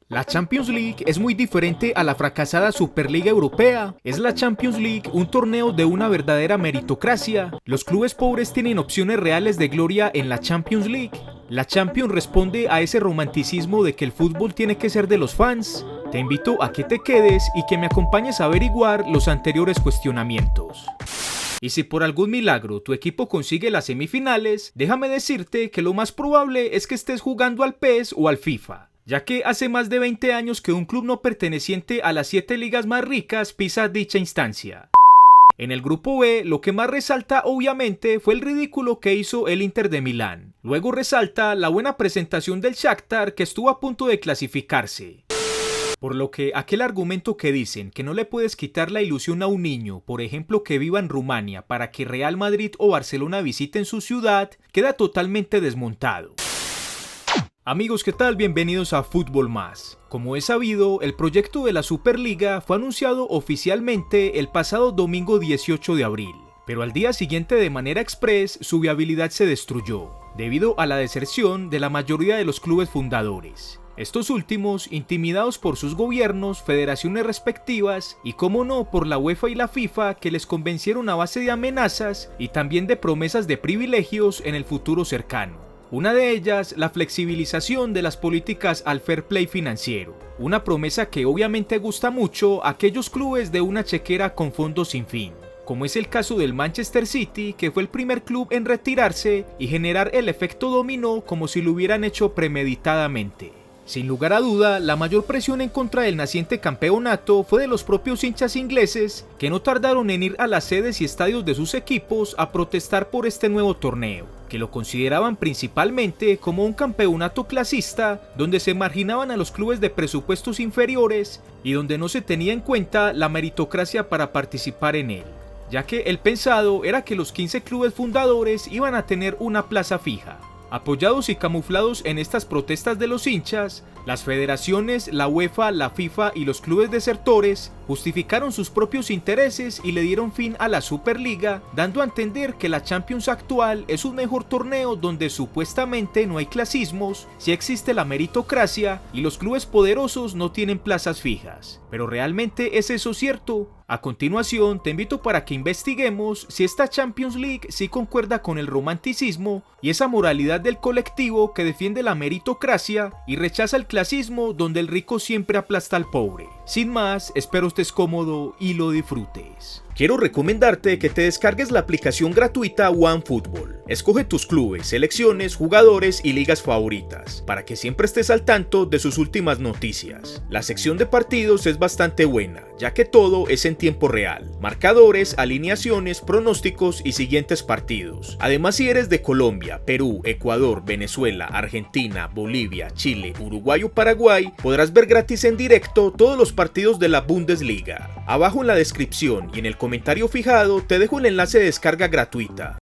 La Champions League es muy diferente a la fracasada Superliga Europea. Es la Champions League un torneo de una verdadera meritocracia. Los clubes pobres tienen opciones reales de gloria en la Champions League. La Champions responde a ese romanticismo de que el fútbol tiene que ser de los fans. Te invito a que te quedes y que me acompañes a averiguar los anteriores cuestionamientos. Y si por algún milagro tu equipo consigue las semifinales, déjame decirte que lo más probable es que estés jugando al PES o al FIFA, ya que hace más de 20 años que un club no perteneciente a las 7 ligas más ricas pisa dicha instancia. En el grupo B, lo que más resalta obviamente fue el ridículo que hizo el Inter de Milán. Luego resalta la buena presentación del Shakhtar, que estuvo a punto de clasificarse. Por lo que aquel argumento que dicen que no le puedes quitar la ilusión a un niño, por ejemplo que viva en Rumania, para que Real Madrid o Barcelona visiten su ciudad, queda totalmente desmontado. Amigos, ¿qué tal? Bienvenidos a Fútbol Más. Como es sabido, el proyecto de la Superliga fue anunciado oficialmente el pasado domingo 18 de abril, pero al día siguiente de manera express su viabilidad se destruyó, debido a la deserción de la mayoría de los clubes fundadores. Estos últimos, intimidados por sus gobiernos, federaciones respectivas y, como no, por la UEFA y la FIFA, que les convencieron a base de amenazas y también de promesas de privilegios en el futuro cercano. Una de ellas, la flexibilización de las políticas al fair play financiero, una promesa que obviamente gusta mucho a aquellos clubes de una chequera con fondos sin fin, como es el caso del Manchester City, que fue el primer club en retirarse y generar el efecto dominó como si lo hubieran hecho premeditadamente. Sin lugar a duda, la mayor presión en contra del naciente campeonato fue de los propios hinchas ingleses, que no tardaron en ir a las sedes y estadios de sus equipos a protestar por este nuevo torneo, que lo consideraban principalmente como un campeonato clasista, donde se marginaban a los clubes de presupuestos inferiores y donde no se tenía en cuenta la meritocracia para participar en él, ya que el pensado era que los 15 clubes fundadores iban a tener una plaza fija. Apoyados y camuflados en estas protestas de los hinchas, las federaciones, la UEFA, la FIFA y los clubes desertores justificaron sus propios intereses y le dieron fin a la Superliga, dando a entender que la Champions actual es un mejor torneo donde supuestamente no hay clasismos, sí existe la meritocracia y los clubes poderosos no tienen plazas fijas. ¿Pero realmente es eso cierto? A continuación, te invito para que investiguemos si esta Champions League sí concuerda con el romanticismo y esa moralidad del colectivo que defiende la meritocracia y rechaza el clasismo donde el rico siempre aplasta al pobre. Sin más, espero estés cómodo y lo disfrutes. Quiero recomendarte que te descargues la aplicación gratuita OneFootball. Escoge tus clubes, selecciones, jugadores y ligas favoritas, para que siempre estés al tanto de sus últimas noticias. La sección de partidos es bastante buena, ya que todo es en tiempo real. Marcadores, alineaciones, pronósticos y siguientes partidos. Además, si eres de Colombia, Perú, Ecuador, Venezuela, Argentina, Bolivia, Chile, Uruguay o Paraguay, podrás ver gratis en directo todos los partidos de la Bundesliga. Abajo en la descripción y en el comentario fijado te dejo el enlace de descarga gratuita.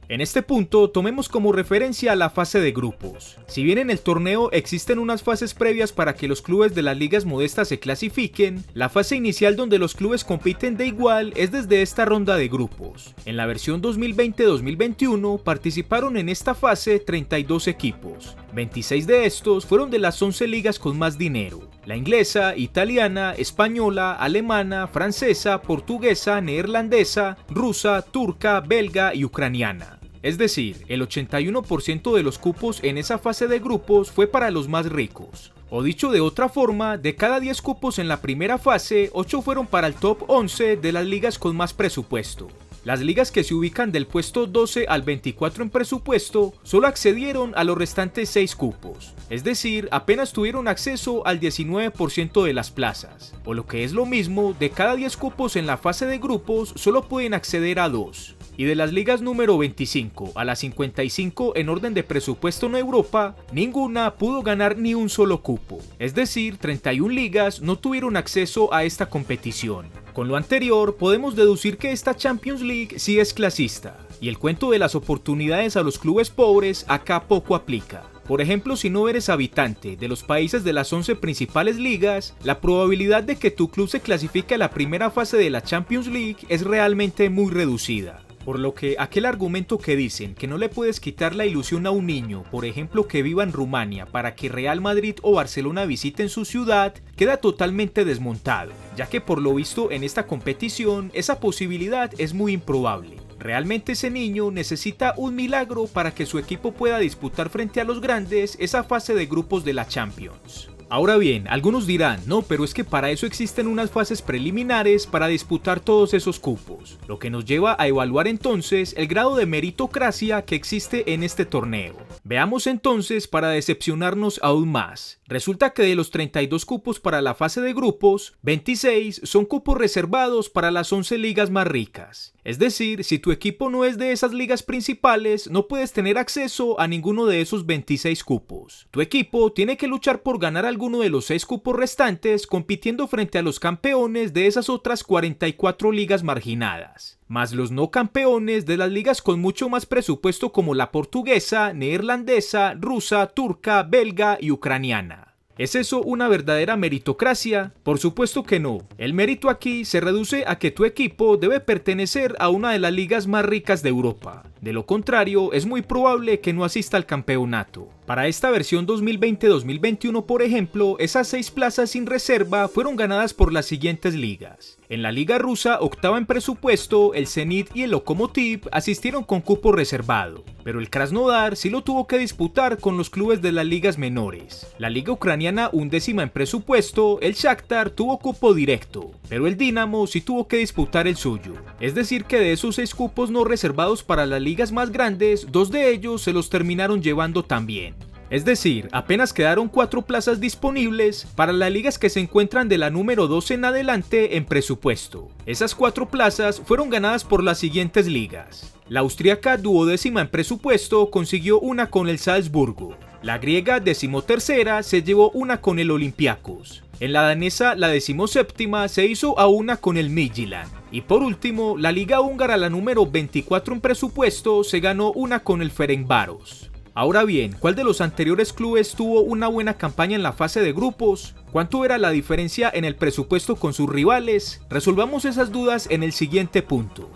En este punto, tomemos como referencia la fase de grupos. Si bien en el torneo existen unas fases previas para que los clubes de las ligas modestas se clasifiquen, la fase inicial donde los clubes compiten de igual es desde esta ronda de grupos. En la versión 2020-2021 participaron en esta fase 32 equipos. 26 de estos fueron de las 11 ligas con más dinero: la inglesa, italiana, española, alemana, francesa, portuguesa, neerlandesa, rusa, turca, belga y ucraniana. Es decir, el 81% de los cupos en esa fase de grupos fue para los más ricos. O dicho de otra forma, de cada 10 cupos en la primera fase, 8 fueron para el top 11 de las ligas con más presupuesto. Las ligas que se ubican del puesto 12 al 24 en presupuesto solo accedieron a los restantes 6 cupos, es decir, apenas tuvieron acceso al 19% de las plazas, o lo que es lo mismo, de cada 10 cupos en la fase de grupos solo pueden acceder a 2. Y de las ligas número 25 a las 55 en orden de presupuesto en Europa, ninguna pudo ganar ni un solo cupo, es decir, 31 ligas no tuvieron acceso a esta competición. Con lo anterior, podemos deducir que esta Champions League sí es clasista, y el cuento de las oportunidades a los clubes pobres acá poco aplica. Por ejemplo, si no eres habitante de los países de las 11 principales ligas, la probabilidad de que tu club se clasifique a la primera fase de la Champions League es realmente muy reducida. Por lo que aquel argumento que dicen que no le puedes quitar la ilusión a un niño, por ejemplo que viva en Rumania, para que Real Madrid o Barcelona visiten su ciudad, queda totalmente desmontado, ya que por lo visto en esta competición esa posibilidad es muy improbable. Realmente ese niño necesita un milagro para que su equipo pueda disputar frente a los grandes esa fase de grupos de la Champions. Ahora bien, algunos dirán, no, pero es que para eso existen unas fases preliminares para disputar todos esos cupos, lo que nos lleva a evaluar entonces el grado de meritocracia que existe en este torneo. Veamos entonces para decepcionarnos aún más. Resulta que de los 32 cupos para la fase de grupos, 26 son cupos reservados para las 11 ligas más ricas. Es decir, si tu equipo no es de esas ligas principales, no puedes tener acceso a ninguno de esos 26 cupos. Tu equipo tiene que luchar por ganar alguno de los 6 cupos restantes, compitiendo frente a los campeones de esas otras 44 ligas marginadas, más los no campeones de las ligas con mucho más presupuesto como la portuguesa, neerlandesa, rusa, turca, belga y ucraniana. ¿Es eso una verdadera meritocracia? Por supuesto que no. El mérito aquí se reduce a que tu equipo debe pertenecer a una de las ligas más ricas de Europa. De lo contrario, es muy probable que no asista al campeonato. Para esta versión 2020-2021, por ejemplo, esas 6 plazas sin reserva fueron ganadas por las siguientes ligas. En la liga rusa, octava en presupuesto, el Zenit y el Lokomotiv asistieron con cupo reservado, pero el Krasnodar sí lo tuvo que disputar con los clubes de las ligas menores. La liga ucraniana, undécima en presupuesto, el Shakhtar tuvo cupo directo, pero el Dinamo sí tuvo que disputar el suyo. Es decir que de esos 6 cupos no reservados para las ligas más grandes, 2 de ellos se los terminaron llevando también. Es decir, apenas quedaron 4 plazas disponibles para las ligas que se encuentran de la número 2 en adelante en presupuesto. Esas 4 plazas fueron ganadas por las siguientes ligas. La austríaca, duodécima en presupuesto, consiguió una con el Salzburgo. La griega, decimotercera, se llevó una con el Olympiacos. En la danesa, la decimoséptima, se hizo a una con el Midtjylland. Y por último, la liga húngara, la número 24 en presupuesto, se ganó una con el Ferencváros. Ahora bien, ¿cuál de los anteriores clubes tuvo una buena campaña en la fase de grupos? ¿Cuánto era la diferencia en el presupuesto con sus rivales? Resolvamos esas dudas en el siguiente punto.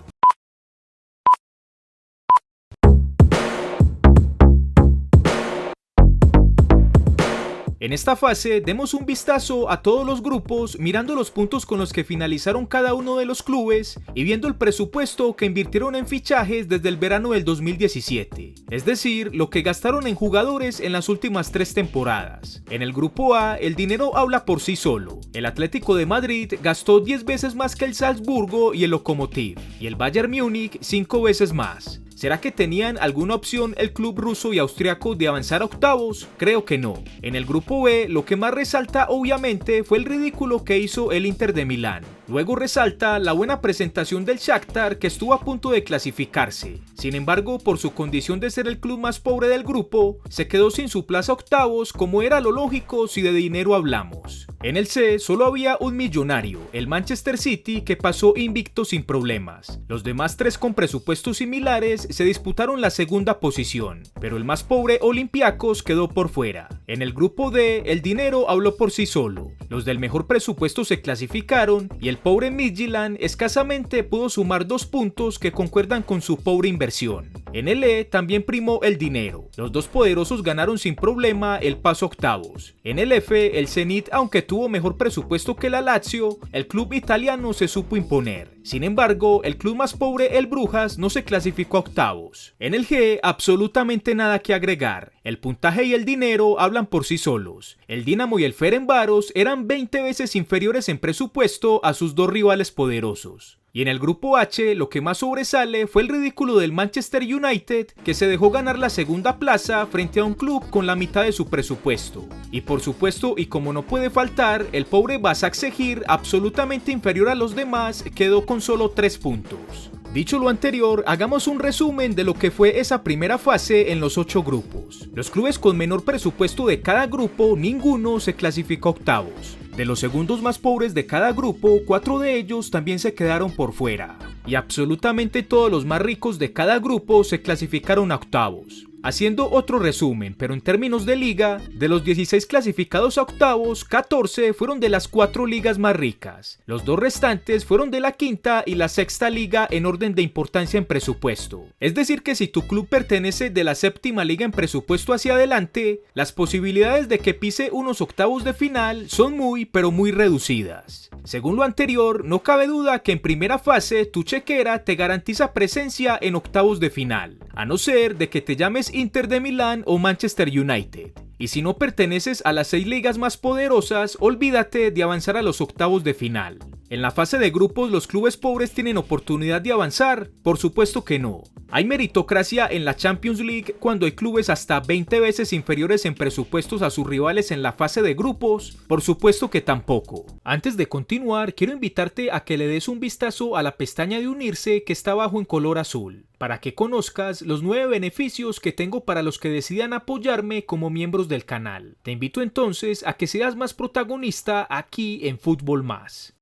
En esta fase demos un vistazo a todos los grupos mirando los puntos con los que finalizaron cada uno de los clubes y viendo el presupuesto que invirtieron en fichajes desde el verano del 2017, es decir, lo que gastaron en jugadores en las últimas 3 temporadas. En el grupo A, el dinero habla por sí solo. El Atlético de Madrid gastó 10 veces más que el Salzburgo y el Lokomotiv, y el Bayern Múnich 5 veces más. ¿Será que tenían alguna opción el club ruso y austriaco de avanzar a octavos? Creo que no. En el grupo B, lo que más resalta obviamente fue el ridículo que hizo el Inter de Milán. Luego resalta la buena presentación del Shakhtar, que estuvo a punto de clasificarse. Sin embargo, por su condición de ser el club más pobre del grupo, se quedó sin su plaza a octavos, como era lo lógico si de dinero hablamos. En el C solo había un millonario, el Manchester City, que pasó invicto sin problemas. Los demás 3 con presupuestos similares se disputaron la segunda posición, pero el más pobre Olympiacos quedó por fuera. En el grupo D, el dinero habló por sí solo. Los del mejor presupuesto se clasificaron y el pobre Midtjylland escasamente pudo sumar 2 puntos que concuerdan con su pobre inversión. En el E también primó el dinero. Los 2 poderosos ganaron sin problema el paso a octavos. En el F, el Zenit, aunque tuvo mejor presupuesto que la Lazio, el club italiano se supo imponer. Sin embargo, el club más pobre, el Brujas, no se clasificó a octavos. En el G, absolutamente nada que agregar. El puntaje y el dinero hablan por sí solos. El Dinamo y el Ferencváros eran 20 veces inferiores en presupuesto a sus 2 rivales poderosos. Y en el grupo H, lo que más sobresale fue el ridículo del Manchester United, que se dejó ganar la segunda plaza frente a un club con la mitad de su presupuesto. Y por supuesto, y como no puede faltar, el pobre Başakşehir, absolutamente inferior a los demás, quedó con solo 3 puntos. Dicho lo anterior, hagamos un resumen de lo que fue esa primera fase en los 8 grupos. Los clubes con menor presupuesto de cada grupo, ninguno se clasificó a octavos. De los segundos más pobres de cada grupo, 4 de ellos también se quedaron por fuera. Y absolutamente todos los más ricos de cada grupo se clasificaron a octavos. Haciendo otro resumen, pero en términos de liga, de los 16 clasificados a octavos, 14 fueron de las 4 ligas más ricas. Los 2 restantes fueron de la quinta y la sexta liga en orden de importancia en presupuesto. Es decir que si tu club pertenece de la séptima liga en presupuesto hacia adelante, las posibilidades de que pise unos octavos de final son muy pero muy reducidas. Según lo anterior, no cabe duda que en primera fase tu chequera te garantiza presencia en octavos de final, a no ser de que te llames Inter de Milán o Manchester United. Y si no perteneces a las 6 ligas más poderosas, olvídate de avanzar a los octavos de final. ¿En la fase de grupos los clubes pobres tienen oportunidad de avanzar? Por supuesto que no. ¿Hay meritocracia en la Champions League cuando hay clubes hasta 20 veces inferiores en presupuestos a sus rivales en la fase de grupos? Por supuesto que tampoco. Antes de continuar, quiero invitarte a que le des un vistazo a la pestaña de unirse que está abajo en color azul, para que conozcas los 9 beneficios que tengo para los que decidan apoyarme como miembros del canal. Te invito entonces a que seas más protagonista aquí en Fútbol Más.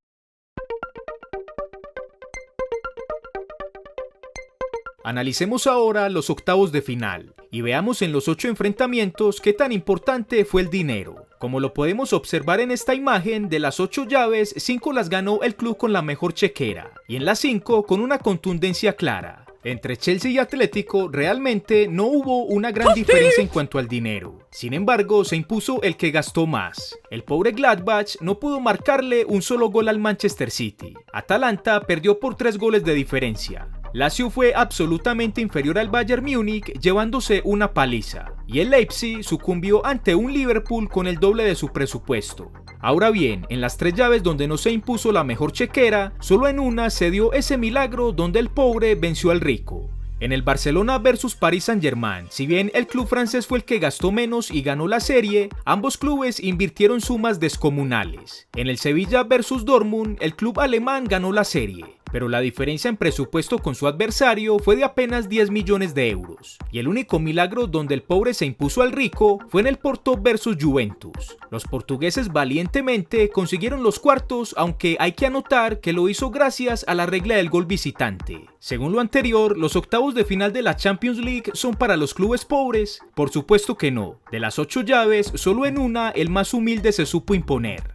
Analicemos ahora los octavos de final y veamos en los 8 enfrentamientos qué tan importante fue el dinero. Como lo podemos observar en esta imagen, de las 8 llaves, 5 las ganó el club con la mejor chequera y en las 5 con una contundencia clara. Entre Chelsea y Atlético realmente no hubo una gran diferencia en cuanto al dinero. Sin embargo, se impuso el que gastó más. El pobre Gladbach no pudo marcarle un solo gol al Manchester City. Atalanta perdió por 3 goles de diferencia. Lazio fue absolutamente inferior al Bayern Múnich, llevándose una paliza, y el Leipzig sucumbió ante un Liverpool con el doble de su presupuesto. Ahora bien, en las 3 llaves donde no se impuso la mejor chequera, solo en una se dio ese milagro donde el pobre venció al rico. En el Barcelona vs Paris Saint-Germain, si bien el club francés fue el que gastó menos y ganó la serie, ambos clubes invirtieron sumas descomunales. En el Sevilla vs Dortmund, el club alemán ganó la serie, pero la diferencia en presupuesto con su adversario fue de apenas 10 millones de euros. Y el único milagro donde el pobre se impuso al rico fue en el Porto vs Juventus. Los portugueses valientemente consiguieron los cuartos, aunque hay que anotar que lo hizo gracias a la regla del gol visitante. Según lo anterior, los octavos de final de la Champions League son para los clubes pobres. Por supuesto que no. De las 8 llaves, solo en una el más humilde se supo imponer.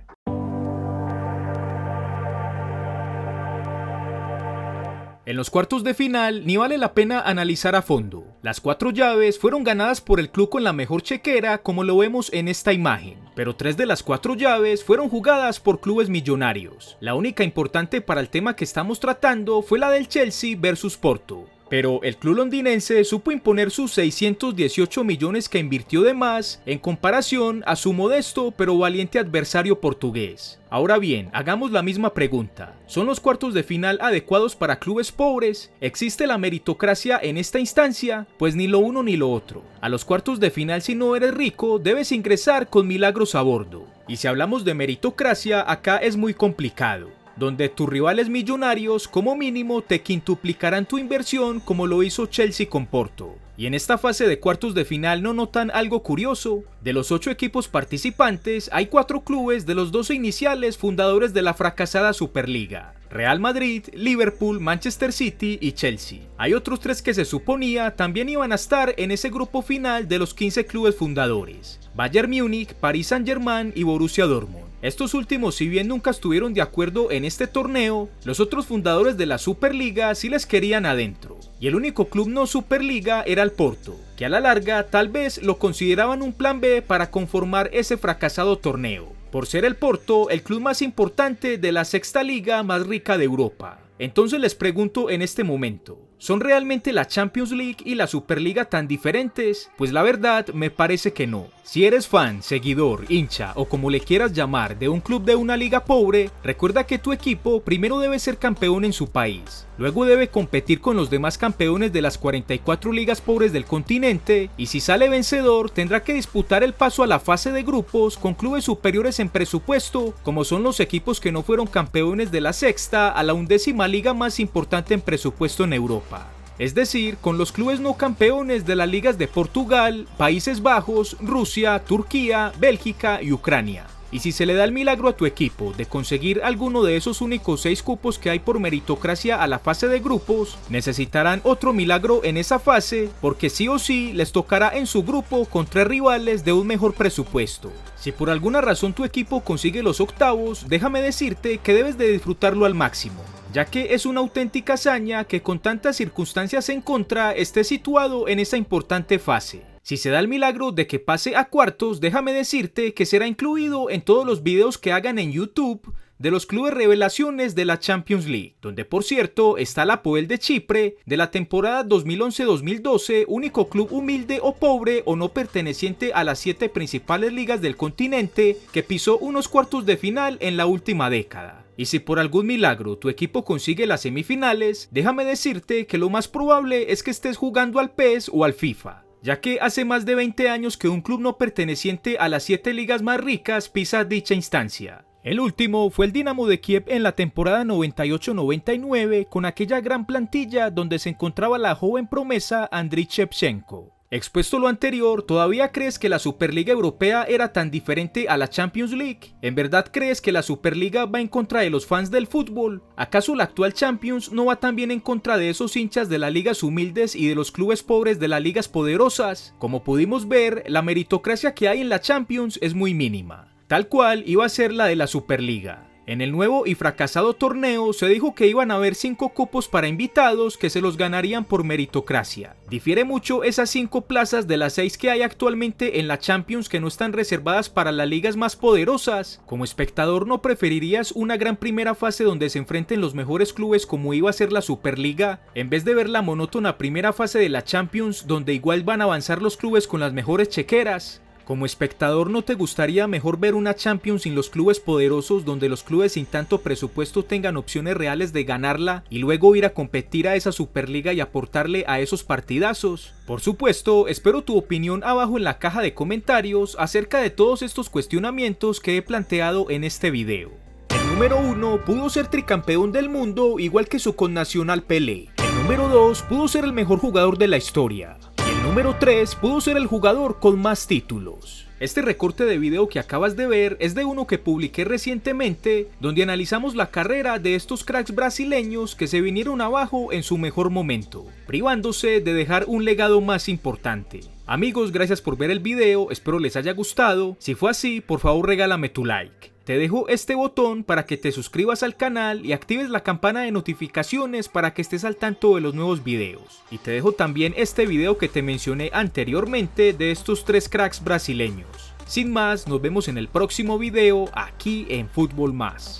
En los cuartos de final ni vale la pena analizar a fondo. Las 4 llaves fueron ganadas por el club con la mejor chequera, como lo vemos en esta imagen, pero 3 de las 4 llaves fueron jugadas por clubes millonarios. La única importante para el tema que estamos tratando fue la del Chelsea vs Porto. Pero el club londinense supo imponer sus 618 millones que invirtió de más en comparación a su modesto pero valiente adversario portugués. Ahora bien, hagamos la misma pregunta. ¿Son los cuartos de final adecuados para clubes pobres? ¿Existe la meritocracia en esta instancia? Pues ni lo uno ni lo otro. A los cuartos de final, si no eres rico, debes ingresar con milagros a bordo. Y si hablamos de meritocracia, acá es muy complicado, donde tus rivales millonarios como mínimo te quintuplicarán tu inversión, como lo hizo Chelsea con Porto. Y en esta fase de cuartos de final, ¿no notan algo curioso? De los 8 equipos participantes, hay 4 clubes de los 12 iniciales fundadores de la fracasada Superliga: Real Madrid, Liverpool, Manchester City y Chelsea. Hay otros 3 que se suponía también iban a estar en ese grupo final de los 15 clubes fundadores: Bayern Múnich, Paris Saint-Germain y Borussia Dortmund. Estos últimos, si bien nunca estuvieron de acuerdo en este torneo, los otros fundadores de la Superliga sí les querían adentro. Y el único club no Superliga era el Porto, que a la larga tal vez lo consideraban un plan B para conformar ese fracasado torneo, por ser el Porto el club más importante de la sexta liga más rica de Europa. Entonces les pregunto en este momento, ¿son realmente la Champions League y la Superliga tan diferentes? Pues la verdad me parece que no. Si eres fan, seguidor, hincha o como le quieras llamar de un club de una liga pobre, recuerda que tu equipo primero debe ser campeón en su país, luego debe competir con los demás campeones de las 44 ligas pobres del continente y si sale vencedor tendrá que disputar el paso a la fase de grupos con clubes superiores en presupuesto, como son los equipos que no fueron campeones de la sexta a la 11ª liga más importante en presupuesto en Europa. Es decir, con los clubes no campeones de las ligas de Portugal, Países Bajos, Rusia, Turquía, Bélgica y Ucrania. Y si se le da el milagro a tu equipo de conseguir alguno de esos únicos 6 cupos que hay por meritocracia a la fase de grupos, necesitarán otro milagro en esa fase, porque sí o sí les tocará en su grupo con 3 rivales de un mejor presupuesto. Si por alguna razón tu equipo consigue los octavos, déjame decirte que debes de disfrutarlo al máximo, ya que es una auténtica hazaña que con tantas circunstancias en contra esté situado en esa importante fase. Si se da el milagro de que pase a cuartos, déjame decirte que será incluido en todos los videos que hagan en YouTube de los clubes revelaciones de la Champions League, donde por cierto está el Apoel de Chipre de la temporada 2011-2012, único club humilde o pobre o no perteneciente a las 7 principales ligas del continente que pisó unos cuartos de final en la última década. Y si por algún milagro tu equipo consigue las semifinales, déjame decirte que lo más probable es que estés jugando al PES o al FIFA, ya que hace más de 20 años que un club no perteneciente a las 7 ligas más ricas pisa dicha instancia. El último fue el Dinamo de Kiev en la temporada 98-99 con aquella gran plantilla donde se encontraba la joven promesa Andriy Shevchenko. Expuesto lo anterior, ¿todavía crees que la Superliga Europea era tan diferente a la Champions League? ¿En verdad crees que la Superliga va en contra de los fans del fútbol? ¿Acaso la actual Champions no va también en contra de esos hinchas de las ligas humildes y de los clubes pobres de las ligas poderosas? Como pudimos ver, la meritocracia que hay en la Champions es muy mínima, tal cual iba a ser la de la Superliga. En el nuevo y fracasado torneo se dijo que iban a haber 5 cupos para invitados que se los ganarían por meritocracia. Difiere mucho esas 5 plazas de las 6 que hay actualmente en la Champions que no están reservadas para las ligas más poderosas. Como espectador, ¿no preferirías una gran primera fase donde se enfrenten los mejores clubes como iba a ser la Superliga, en vez de ver la monótona primera fase de la Champions donde igual van a avanzar los clubes con las mejores chequeras? Como espectador, ¿no te gustaría mejor ver una Champions sin los clubes poderosos donde los clubes sin tanto presupuesto tengan opciones reales de ganarla y luego ir a competir a esa Superliga y aportarle a esos partidazos? Por supuesto, espero tu opinión abajo en la caja de comentarios acerca de todos estos cuestionamientos que he planteado en este video. El número 1 pudo ser tricampeón del mundo igual que su connacional Pelé. El número 2 pudo ser el mejor jugador de la historia. El número 3 pudo ser el jugador con más títulos. Este recorte de video que acabas de ver es de uno que publiqué recientemente, donde analizamos la carrera de estos cracks brasileños que se vinieron abajo en su mejor momento, privándose de dejar un legado más importante. Amigos, gracias por ver el video, espero les haya gustado. Si fue así, por favor regálame tu like. Te dejo este botón para que te suscribas al canal y actives la campana de notificaciones para que estés al tanto de los nuevos videos. Y te dejo también este video que te mencioné anteriormente de estos 3 cracks brasileños. Sin más, nos vemos en el próximo video aquí en Fútbol Más.